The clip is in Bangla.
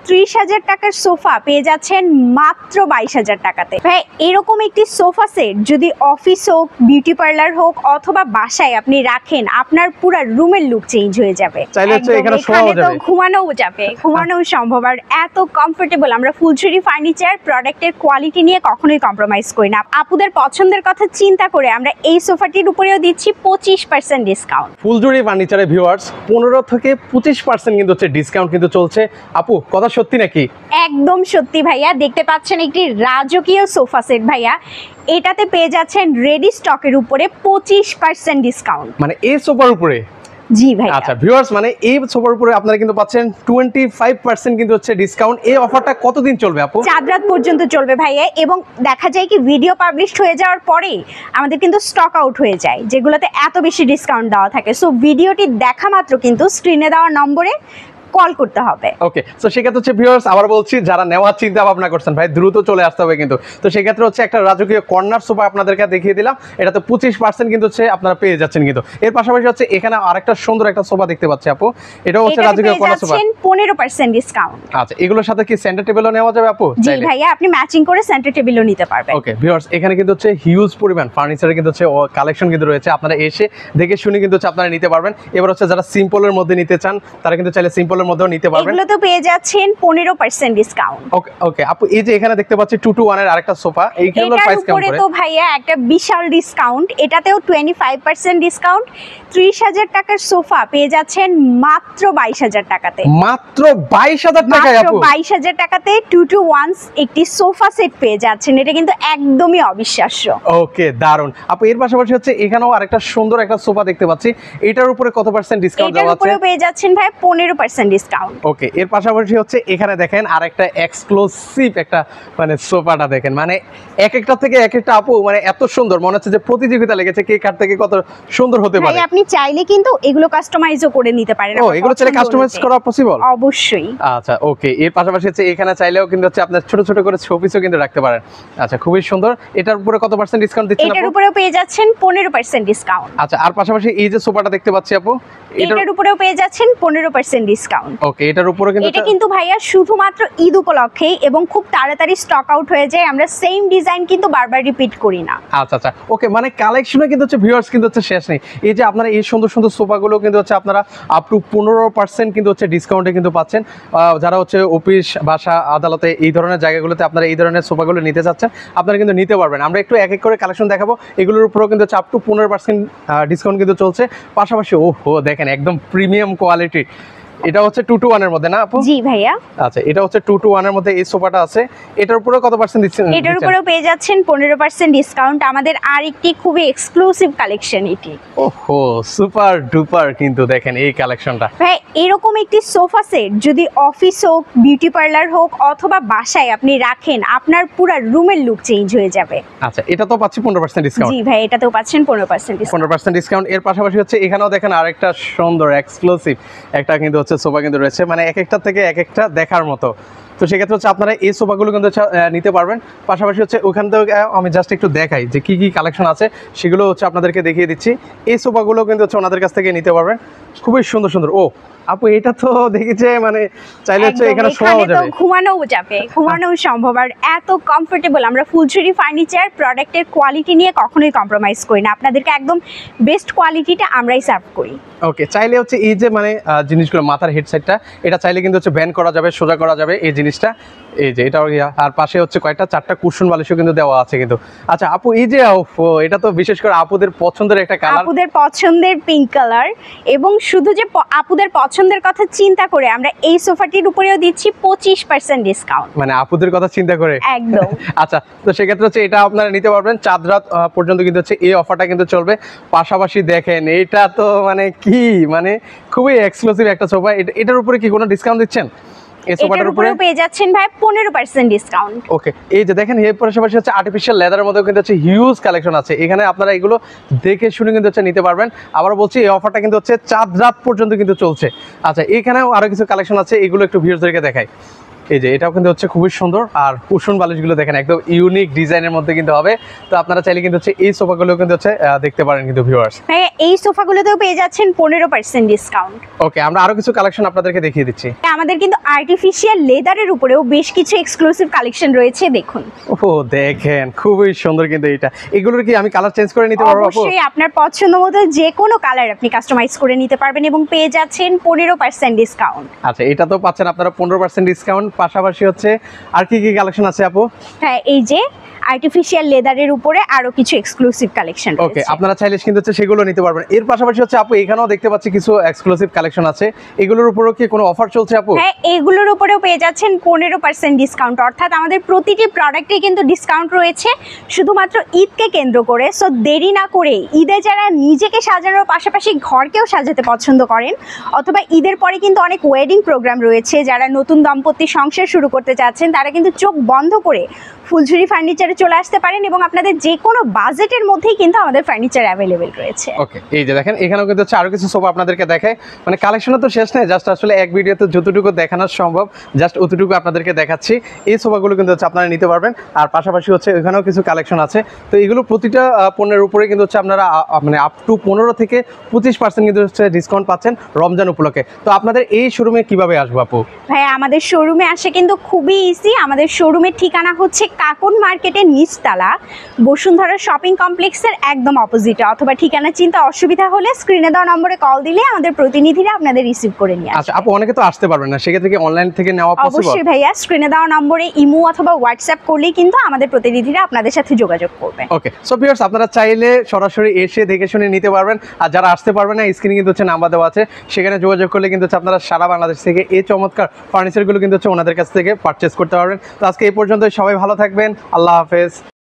30,000 টাকার সোফা পেয়ে যাচ্ছেন মাত্র 22,000 টাকাতে। ভাই এরকম একটি সোফা সেট যদি অফিস হোক, বিউটি পার্লার হোক অথবা বাসায় আপনি রাখেন, আপনার পুরো রুমের লুক চেঞ্জ হয়ে যাবে। এখানে তো ঘুমানোও যাবে, ঘুমানোও সম্ভব। আর এত কমফোর্টেবল। আমরা ফুলঝুরি ফার্নিচার প্রোডাক্টের কোয়ালিটি নিয়ে কখনোই কম্প্রোমাইজ করি না। আপুদের পছন্দের কথা চিন্তা করে আমরা এই সোফাটির উপরেও দিচ্ছি 25% ডিসকাউন্ট। ফুলঝুরি ফার্নিচারের ভিউয়ার্স 15 থেকে 25% কিন্তু হচ্ছে ডিসকাউন্ট কিন্তু চলছে। আপু কথা সত্যি নাকি? একদম সত্যি ভাইয়া। দেখতে পাচ্ছেন একটি রাজকীয় সোফা সেট ভাইয়া, এটাতে পেয়ে যাচ্ছেন রেডি স্টকের উপরে 25% ডিসকাউন্ট। মানে এই সোফার উপরে? জি ভাই। আচ্ছা ভিউয়ার্স, মানে এই সোফার উপরে আপনারা কিন্তু পাচ্ছেন 25% কিন্তু হচ্ছে ডিসকাউন্ট। এই অফারটা কতদিন চলবে আপু? চাঁদ রাত পর্যন্ত চলবে ভাইয়া। এবং দেখা যায় কি ভিডিও পাবলিশড হয়ে যাওয়ার পরে আমাদের কিন্তু স্টক আউট হয়ে যায়, যেগুলোতে এত বেশি ডিসকাউন্ট দেওয়া থাকে। সো ভিডিওটি দেখা মাত্র কিন্তু স্ক্রিনে দেওয়া নম্বরে কল করতে হবে। ওকে, সো সেক্ষেত্রে হচ্ছে ভিউয়ার্স আবার বলছি, যারা নেওয়ার চিন্তা ভাবনা করছেন ভাই দ্রুত চলে আসতে হবে কিন্তু। তো সেক্ষেত্রে হচ্ছে একটা রাজকীয় কর্নার সোফা আপনাদেরকে দেখিয়ে দিলাম, এটাতে 25% কিন্তু হচ্ছে আপনারা পেয়ে যাচ্ছেন কিন্তু। এর পাশাপাশি হচ্ছে এখানে আরেকটা সুন্দর একটা সোফা দেখতে পাচ্ছি আপু, এটাও হচ্ছে রাজকীয় কর্নার সোফা, 15% ডিসকাউন্ট। আচ্ছা এগুলোর সাথে কি সেন্টার টেবিলও নেওয়া যাবে আপু? জি ভাইয়া, আপনি ম্যাচিং করে সেন্টার টেবিলও নিতে পারবেন। ওকে ভিউয়ার্স, এখানে কিন্তু হচ্ছে হিউজ পরিমাণ ফার্নিচারের কিন্তু হচ্ছে কালেকশন কিন্তু রয়েছে, আপনারা এসে দেখে শুনে কিন্তু হচ্ছে আপনারা নিতে পারবেন। এবার হচ্ছে যারা সিম্পলের মধ্যে নিতে চান তারা কিন্তু চাইলে সিম্পলের মধ্যেও নিতে পারবেন। তো পেয়ে যাচ্ছেন 15% ডিসকাউন্ট। ওকে ওকে আপু, এই যে এখানে দেখতে পাচ্ছি 2 to 1 এর আরেকটা সোফা, এইগুলোর প্রাইস কেমন করে? তো ভাইয়া একটা বিশাল ডিসকাউন্ট, এটাতেও 25% ডিসকাউন্ট। 30,000 টাকার সোফা পেয়ে যাচ্ছেন মাত্র 22,000 টাকাতে। মাত্র 22,000 টাকায় আপু? 22,000 টাকাতে 2 to 1 একটি সোফা সেট পেয়ে যাচ্ছেন, এটা কিন্তু একদমই অবিশ্বাস্য। ওকে দারুন আপু। এর পাশাপাশি হচ্ছে এখানেও আরেকটা সুন্দর একটা সোফা দেখতে পাচ্ছি, এটার উপরে কত পার্সেন্ট ডিসকাউন্ট দেওয়া আছে? এটার উপরে পেয়ে যাচ্ছেন ভাই 15% ডিসকাউন্ট। ওকে, এর পাশাপাশি হচ্ছে এখানে দেখেন আরেকটা এক্সক্লুসিভ একটা মানে সোফাটা দেখেন, মানে এক একটা থেকে এক একটা আপু মানে এত সুন্দর, মনে হচ্ছে যে প্রতিযোগিতা লেগেছে কে কার থেকে কত সুন্দর হতে পারে। ভাই আপনি চাইলে কিন্তু এগুলো কাস্টমাইজও করে নিতে পারেন। ও এগুলো চাইলে কাস্টমাইজ করা পসিবল? অবশ্যই। আচ্ছা ওকে, এর পাশাপাশি হচ্ছে এখানে চাইলেও কিন্তু হচ্ছে আপনার ছোট ছোট করে শোপিসও কিন্তু রাখতে পারেন। আচ্ছা খুবই সুন্দর। এটার উপরে কত পার্সেন্ট ডিসকাউন্ট দিচ্ছেন আপু? এটার উপরেও পেয়ে যাচ্ছেন 15% ডিসকাউন্ট। আচ্ছা, আর পাশাপাশি এই যে সোফাটা দেখতে পাচ্ছি আপু, এটার উপরেও পেয়ে যাচ্ছেন 15% ডিসকাউন্ট। ওকে, এটার উপরে কিন্তু এটা কিন্তু ভাইয়া শুধুমাত্র ঈদ উপলক্ষেই এবং খুব তাড়াতাড়ি স্টক আউট হয়ে যায়। আমরা সেম ডিজাইন কিন্তু বারবার রিপিট করি না। আচ্ছা আচ্ছা ওকে, মানে কালেকশনে কিন্তু হচ্ছে ভিউয়ার্স কিন্তু হচ্ছে শেষ নেই। এই যে আপনারা এই সুন্দর সুন্দর সোফাগুলো কিন্তু হচ্ছে আপনারা আপ টু 15% কিন্তু হচ্ছে ডিসকাউন্টে কিন্তু পাচ্ছেন। যারা হচ্ছে অফিস, বাসা, আদালতে এই ধরনের জায়গাগুলোতে আপনারা এই ধরনের সোফাগুলো নিতে চাচ্ছেন, আপনারা কিন্তু নিতে পারবেন। আমরা একটু এক এক করে কালেকশন দেখাবো, এগুলোর উপরেও কিন্তু হচ্ছে আপ টু 15% ডিসকাউন্ট কিন্তু চলছে। পাশাপাশি ওহো দেখেন একদম প্রিমিয়াম কোয়ালিটি, এটা হচ্ছে 2 to 1 এর মধ্যে না আপু? জি ভাইয়া। আচ্ছা, এটা হচ্ছে 2 to 1 এর মধ্যে এই সোফাটা আছে, এটার উপরে কত পার্সেন্ট দিচ্ছেন? এটার উপরেও পেয়ে যাচ্ছেন 15% ডিসকাউন্ট। আমাদের আরেকটি খুবই এক্সক্লুসিভ কালেকশন এটি। ওহো সুপার ডুপার কিন্তু দেখেন এই কালেকশনটা। ভাই এরকম একটি সোফা সেট যদি অফিস হোক, বিউটি পার্লার হোক অথবা বাসায় আপনি রাখেন, আপনার পুরো রুমের লুক চেঞ্জ হয়ে যাবে। আচ্ছা, এটা তো পাচ্ছি 15% ডিসকাউন্ট। জি ভাই, এটাতেও পাচ্ছেন 15% ডিসকাউন্ট। 15% ডিসকাউন্ট। এর পাশাপাশি হচ্ছে এখানেও দেখেন আরেকটা সুন্দর এক্সক্লুসিভ একটা কিন্তু হচ্ছে সোফা কিন্তু রয়েছে, মানে এক একটা থেকে এক একটা দেখার মতো। তো সেক্ষেত্রে হচ্ছে আপনারা এই সোফাগুলো কিন্তু নিতে পারবেন। পাশাপাশি হচ্ছে ওখান থেকে আমি জাস্ট একটু দেখাই যে কি কি কালেকশন আছে, সেগুলো হচ্ছে আপনাদেরকে দেখিয়ে দিচ্ছি। এই সোফাগুলো কিন্তু হচ্ছে ওনাদের কাছ থেকে নিতে পারবেন, খুবই সুন্দর সুন্দর। ও আপু এটা তো দেখেছে মানে চাইলে হচ্ছে এখানে শোয়াও যাবে, ঘুমানোও যাবে, ঘুমানোও সম্ভব। আর এত কমফোর্টেবল। আমরা ফুলঝুরি ফার্নিচার প্রোডাক্টের কোয়ালিটি নিয়ে কখনোই কম্প্রোমাইজ করি না। আপনাদেরকে একদম বেস্ট কোয়ালিটিটা আমরাই সার্ভ করি। ওকে, চাইলে হচ্ছে এই যে মানে জিনিসগুলো মাথার হেডসেটটা, এটা চাইলে কিন্তু হচ্ছে ব্যান্ড করা যাবে, সোজা করা যাবে এই জিনিসটা। এই যে এটা, আর পাশে হচ্ছে কয়টা 4টা কুশন বালিশও কিন্তু দেওয়া আছে কিন্তু। আচ্ছা আপু, এই যে এটা তো বিশেষ করে আপুদের পছন্দের একটা কালার, আপুদের পছন্দের পিঙ্ক কালার। এবং শুধু যে আপুদের পছন্দের কথা চিন্তা করে আমরা এই সোফাটির উপরেও দিচ্ছি 25% ডিসকাউন্ট। মানে আপুদের কথা চিন্তা করে একদম। আচ্ছা, তো সেক্ষেত্রে হচ্ছে এটা আপনারা নিতে পারবেন। চাঁদ রাত পর্যন্ত কিন্তু হচ্ছে এই অফারটা কিন্তু চলবে। পাশাপাশি দেখেন এটা তো মানে কি, মানে খুবই এক্সক্লুসিভ একটা সোফা। এটার উপরে কি কোনো ডিসকাউন্ট দিচ্ছেন? এই সোফাটার উপরে পেয়ে যাচ্ছেন ভাই 15% ডিসকাউন্ট। ওকে, এই যে দেখেন এর পাশাপাশি হচ্ছে আর্টিফিশিয়াল লেদারের মধ্যে কিন্তু হচ্ছে হিউজ কালেকশন আছে, এখানে আপনারা এগুলো দেখে শুনে কিন্তু হচ্ছে নিতে পারবেন। আবার বলছি এই অফারটা কিন্তু হচ্ছে চাঁদ রাত পর্যন্ত কিন্তু চলছে। আচ্ছা, এখানেও আরো কিছু কালেকশন আছে, এগুলো একটু ভিউয়ারদেরকে দেখাই। এই যে এটাও কিন্তু হচ্ছে খুবই সুন্দর, আর কুশন বালিশগুলো দেখেন একদম ইউনিক ডিজাইনের মধ্যে কিন্তু হবে। তো আপনারা চাইলে কিন্তু হচ্ছে এই সোফাগুলো কিন্তু হচ্ছে দেখতে পারেন কিন্তু ভিউয়ার্স। ভাইয়া এই সোফাগুলোতেও পেয়ে যাচ্ছেন 15% ডিসকাউন্ট। ওকে, আমরা আরো কিছু কালেকশন আপনাদেরকে দেখিয়ে দিচ্ছি। আমাদের কিন্তু আর্টিফিশিয়াল লেদারের উপরেও বেশ কিছু এক্সক্লুসিভ কালেকশন রয়েছে, দেখুন। ও দেখেন খুবই সুন্দর কিন্তু এটা। এগুলোর কি আমি কালার চেঞ্জ করে নিতে পারবো আপু? অবশ্যই আপনার পছন্দ মতো যে কোনো কালার আপনি কাস্টমাইজ করে নিতে পারবেন এবং পেয়ে যাচ্ছেন 15% ডিসকাউন্ট। আচ্ছা, এটা তো পাচ্ছেন আপনারা 15% ডিসকাউন্ট, পাশাপাশি হচ্ছে আর কি কি কালেকশন আছে আপু? হ্যাঁ, এই যে আর্টিফিশিয়াল লেদারের উপরে আরো কিছু এক্সক্লুসিভ কালেকশন ওকে, রয়েছে। আপনারা চাইলে কিন্তু হচ্ছে সেগুলো নিতে পারবেন। এর পাশাপাশি হচ্ছে আপু এখানেও দেখতে পাচ্ছি কিছু এক্সক্লুসিভ কালেকশন আছে, এগুলোর উপরও কি কোনো অফার চলছে আপু? হ্যাঁ, এগুলোর উপরেও পেয়ে যাচ্ছেন 15% ডিসকাউন্ট, অর্থাৎ আমাদের প্রতিটি প্রোডাক্টে কিন্তু ডিসকাউন্ট রয়েছে শুধুমাত্র ঈদকে কেন্দ্র করে। সো দেরি না করে ঈদে যারা নিজেকে সাজানোর পাশাপাশি ঘরকেও সাজাতে পছন্দ করেন, অথবা ঈদের পরে কিন্তু অনেক ওয়েডিং প্রোগ্রাম রয়েছে, যারা নতুন দম্পতি সংসার শুরু করতে চাচ্ছেন তারা কিন্তু চোখ বন্ধ করে ফুলঝুরি ফার্নিচারে চলে আসতে পারেন এবং আপনাদের যে কোনো বাজেটের মধ্যেই কিন্তু আমাদের ফার্নিচার অ্যাভেলেবেল রয়েছে। ওকে, এই যে দেখেন এখানেও কিন্তু হচ্ছে আরো কিছু সোফা আপনাদেরকে দেখায়, মানে কালেকশনে তো শেষ নেই, জাস্ট আসলে এক ভিডিওতে যতটুকু দেখানো সম্ভব জাস্ট অতটুকু আপনাদেরকে দেখাচ্ছি। এই সোফাগুলো কিন্তু হচ্ছে আপনারা নিতে পারবেন, আর পাশাপাশি হচ্ছে এখানেও কিছু কালেকশন আছে। তো এগুলো প্রতিটা পণ্যের উপরে কিন্তু হচ্ছে আপনারা মানে আপ টু 15 থেকে 25% কিন্তু হচ্ছে ডিসকাউন্ট পাচ্ছেন রমজান উপলক্ষে। তো আপনাদের এই শোরুমে কিভাবে আসবো আপু? ভাই আমাদের শোরুমে আসে কিন্তু খুবই ইজি। আমাদের শোরুমের ঠিকানা হচ্ছে কাকন মার্কেটের নিচতলা, বসুন্ধরা শপিং কমপ্লেক্সের একদম অপোজিটে, অথবা ঠিকানা চিন্তা অসুবিধা হলে স্ক্রিনে দেওয়া নম্বরে কল দিলে আমাদের প্রতিনিধিরা আপনাদের রিসিভ করে নিয়ে আসবে। আচ্ছা আপু, অনেকে তো আসতে পারবেন না, সেক্ষেত্রে কি অনলাইন থেকে নেওয়া পসিবল? অবশ্যই ভাইয়া, স্ক্রিনে দেওয়া নম্বরে ইমো অথবা হোয়াটসঅ্যাপ করলেই কিন্তু আমাদের প্রতিনিধিরা আপনাদের সাথে যোগাযোগ করবে। ওকে, সো ভিউয়ার্স আপনারা চাইলে সরাসরি এসে দেখে শুনে নিতে পারবেন, আর যারা আসতে পারবেন না স্ক্রিনে কিন্তু হচ্ছে নাম্বার দেওয়া আছে, সেখানে যোগাযোগ করলে কিন্তু হচ্ছে আপনারা সারা বাংলাদেশ থেকে এই চমৎকার ফার্নিচারগুলো কিন্তু হচ্ছে ওনাদের কাছ থেকে পারচেস করতে পারবেন। তো আজকে এই পর্যন্তই, সবাই ভালো থাকবেন, আল্লাহ হাফেজ।